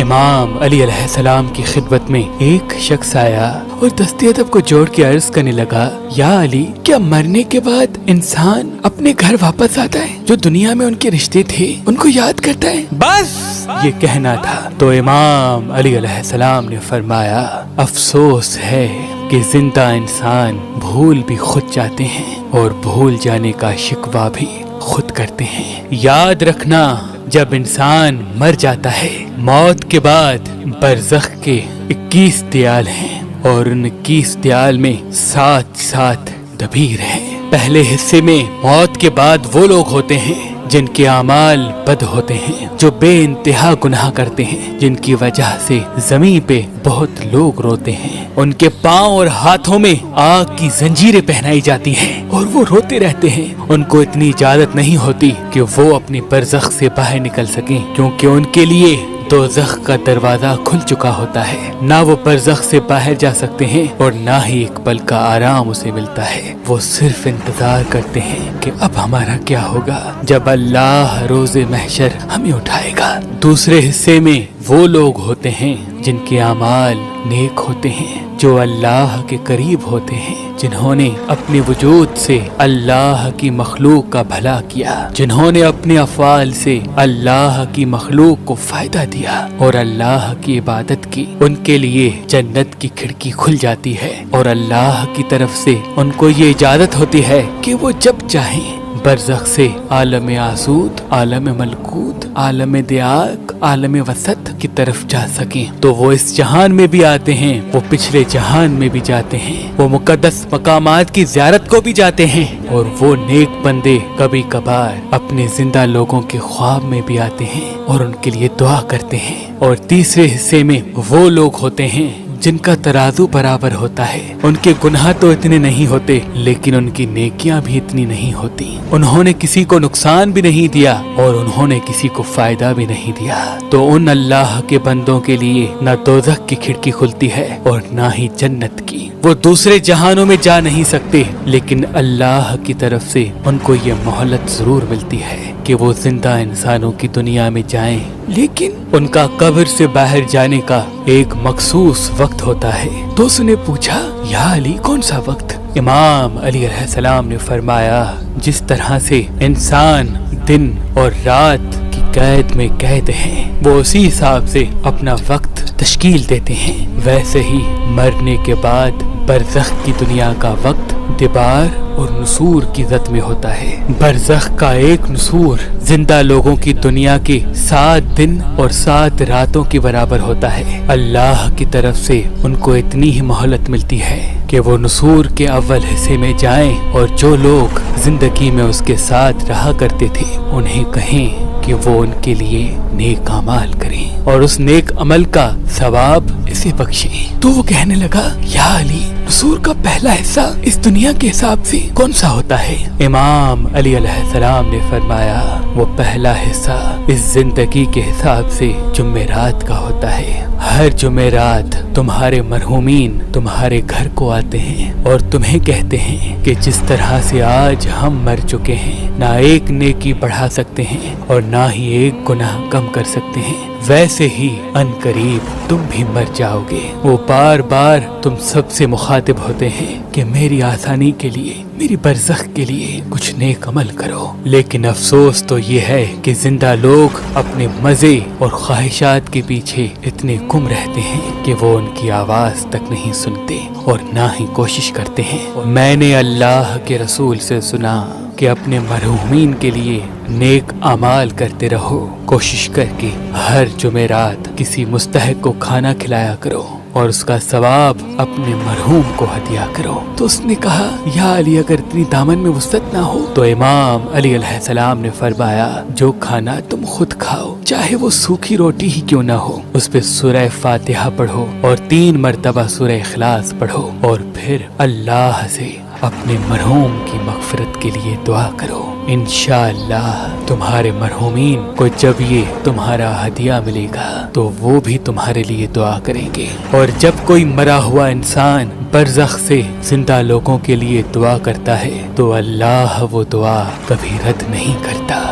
امام علی علیہ السلام کی خدمت میں ایک شخص آیا اور دست ادب کو جوڑ کے عرض کرنے لگا، یا علی، کیا مرنے کے بعد انسان اپنے گھر واپس آتا ہے؟ جو دنیا میں ان کے رشتے تھے ان کو یاد کرتا ہے؟ بس یہ کہنا تھا تو امام علی علیہ السلام نے فرمایا، افسوس ہے کہ زندہ انسان بھول بھی خود جاتے ہیں اور بھول جانے کا شکوہ بھی خود کرتے ہیں۔ یاد رکھنا، جب انسان مر جاتا ہے موت کے بعد برزخ کے 21 دیال ہیں اور ان 21 دیال میں 7 دبیر ہیں۔ پہلے حصے میں موت کے بعد وہ لوگ ہوتے ہیں جن کے اعمال بد ہوتے ہیں، جو بے انتہا گناہ کرتے ہیں، جن کی وجہ سے زمین پہ بہت لوگ روتے ہیں۔ ان کے پاؤں اور ہاتھوں میں آگ کی زنجیریں پہنائی جاتی ہیں اور وہ روتے رہتے ہیں۔ ان کو اتنی اجازت نہیں ہوتی کہ وہ اپنی برزخ سے باہر نکل سکیں، کیونکہ ان کے لیے دوزخ کا دروازہ کھل چکا ہوتا ہے۔ نہ وہ برزخ سے باہر جا سکتے ہیں اور نہ ہی ایک پل کا آرام اسے ملتا ہے۔ وہ صرف انتظار کرتے ہیں کہ اب ہمارا کیا ہوگا جب اللہ روز محشر ہمیں اٹھائے گا۔ دوسرے حصے میں وہ لوگ ہوتے ہیں جن کے اعمال نیک ہوتے ہیں، جو اللہ کے قریب ہوتے ہیں، جنہوں نے اپنے وجود سے اللہ کی مخلوق کا بھلا کیا، جنہوں نے اپنے افعال سے اللہ کی مخلوق کو فائدہ دیا اور اللہ کی عبادت کی۔ ان کے لیے جنت کی کھڑکی کھل جاتی ہے اور اللہ کی طرف سے ان کو یہ اجازت ہوتی ہے کہ وہ جب چاہیں برزخ سے عالم آسود، عالم ملکوت، عالم دیاق، عالم وسط کی طرف جا سکیں۔ تو وہ اس جہان میں بھی آتے ہیں، وہ پچھلے جہان میں بھی جاتے ہیں، وہ مقدس مقامات کی زیارت کو بھی جاتے ہیں، اور وہ نیک بندے کبھی کبھار اپنے زندہ لوگوں کے خواب میں بھی آتے ہیں اور ان کے لیے دعا کرتے ہیں۔ اور تیسرے حصے میں وہ لوگ ہوتے ہیں جن کا ترازو برابر ہوتا ہے۔ ان کے گناہ تو اتنے نہیں ہوتے لیکن ان کی نیکیاں بھی اتنی نہیں ہوتی۔ انہوں نے کسی کو نقصان بھی نہیں دیا اور انہوں نے کسی کو فائدہ بھی نہیں دیا۔ تو ان اللہ کے بندوں کے لیے نہ دوزخ کی کھڑکی کھلتی ہے اور نہ ہی جنت کی۔ وہ دوسرے جہانوں میں جا نہیں سکتے لیکن اللہ کی طرف سے ان کو یہ مہلت ضرور ملتی ہے کہ وہ زندہ انسانوں کی دنیا میں جائیں، لیکن ان کا قبر سے باہر جانے کا ایک مخصوص وقت ہوتا ہے۔ تو اس نے پوچھا، یا علی، کون سا وقت؟ امام علی علیہ السلام نے فرمایا، جس طرح سے انسان دن اور رات کی قید میں قید ہیں، وہ اسی حساب سے اپنا وقت تشکیل دیتے ہیں، ویسے ہی مرنے کے بعد برزخ کی دنیا کا وقت دیبار اور نسور کی ذات میں ہوتا ہے۔ برزخ کا ایک نسور زندہ لوگوں کی دنیا کے 7 دن اور 7 راتوں کے برابر ہوتا ہے۔ اللہ کی طرف سے ان کو اتنی ہی مہلت ملتی ہے کہ وہ نسور کے اول حصے میں جائیں اور جو لوگ زندگی میں اس کے ساتھ رہا کرتے تھے انہیں کہیں کہ وہ ان کے لیے نیک اعمال کریں اور اس نیک عمل کا ثواب اسے بخشیں۔ تو وہ کہنے لگا، یا علی، نسور کا پہلا حصہ اس دنیا کے حساب سے کون سا ہوتا ہے؟ امام علی علیہ السلام نے فرمایا، وہ پہلا حصہ اس زندگی کے حساب سے جمعرات کا ہوتا ہے۔ ہر جمعرات تمہارے مرحومین تمہارے گھر کو آتے ہیں اور تمہیں کہتے ہیں کہ جس طرح سے آج ہم مر چکے ہیں، نہ ایک نیکی بڑھا سکتے ہیں اور نہ ہی ایک گناہ کم کر سکتے ہیں، ویسے ہی ان قریب تم بھی مر جاؤ گے۔ وہ بار بار تم سب سے مخاطب ہوتے ہیں کہ میری آسانی کے لیے، میری برزخ کے لیے کچھ نیک عمل کرو، لیکن افسوس تو یہ ہے کہ زندہ لوگ اپنے مزے اور خواہشات کے پیچھے اتنے گم رہتے ہیں کہ وہ ان کی آواز تک نہیں سنتے اور نہ ہی کوشش کرتے ہیں۔ میں نے اللہ کے رسول سے سنا کہ اپنے مرحومین کے لیے نیک اعمال کرتے رہو، کوشش کر کے ہر جمعرات کسی مستحق کو کھانا کھلایا کرو اور اس کا ثواب اپنے مرحوم کو ہدیہ کرو۔ تو اس نے کہا، یا علی، اگر اتنی دامن میں وسعت نہ ہو تو امام علی علیہ السلام نے فرمایا، جو کھانا تم خود کھاؤ، چاہے وہ سوکھی روٹی ہی کیوں نہ ہو، اس پہ سورہ فاتحہ پڑھو اور 3 مرتبہ سورہ اخلاص پڑھو اور پھر اللہ سے اپنے مرحوم کی مغفرت کے لیے دعا کرو۔ انشاءاللہ تمہارے مرحومین کو جب یہ تمہارا ہدیہ ملے گا تو وہ بھی تمہارے لیے دعا کریں گے، اور جب کوئی مرا ہوا انسان برزخ سے زندہ لوگوں کے لیے دعا کرتا ہے تو اللہ وہ دعا کبھی رد نہیں کرتا۔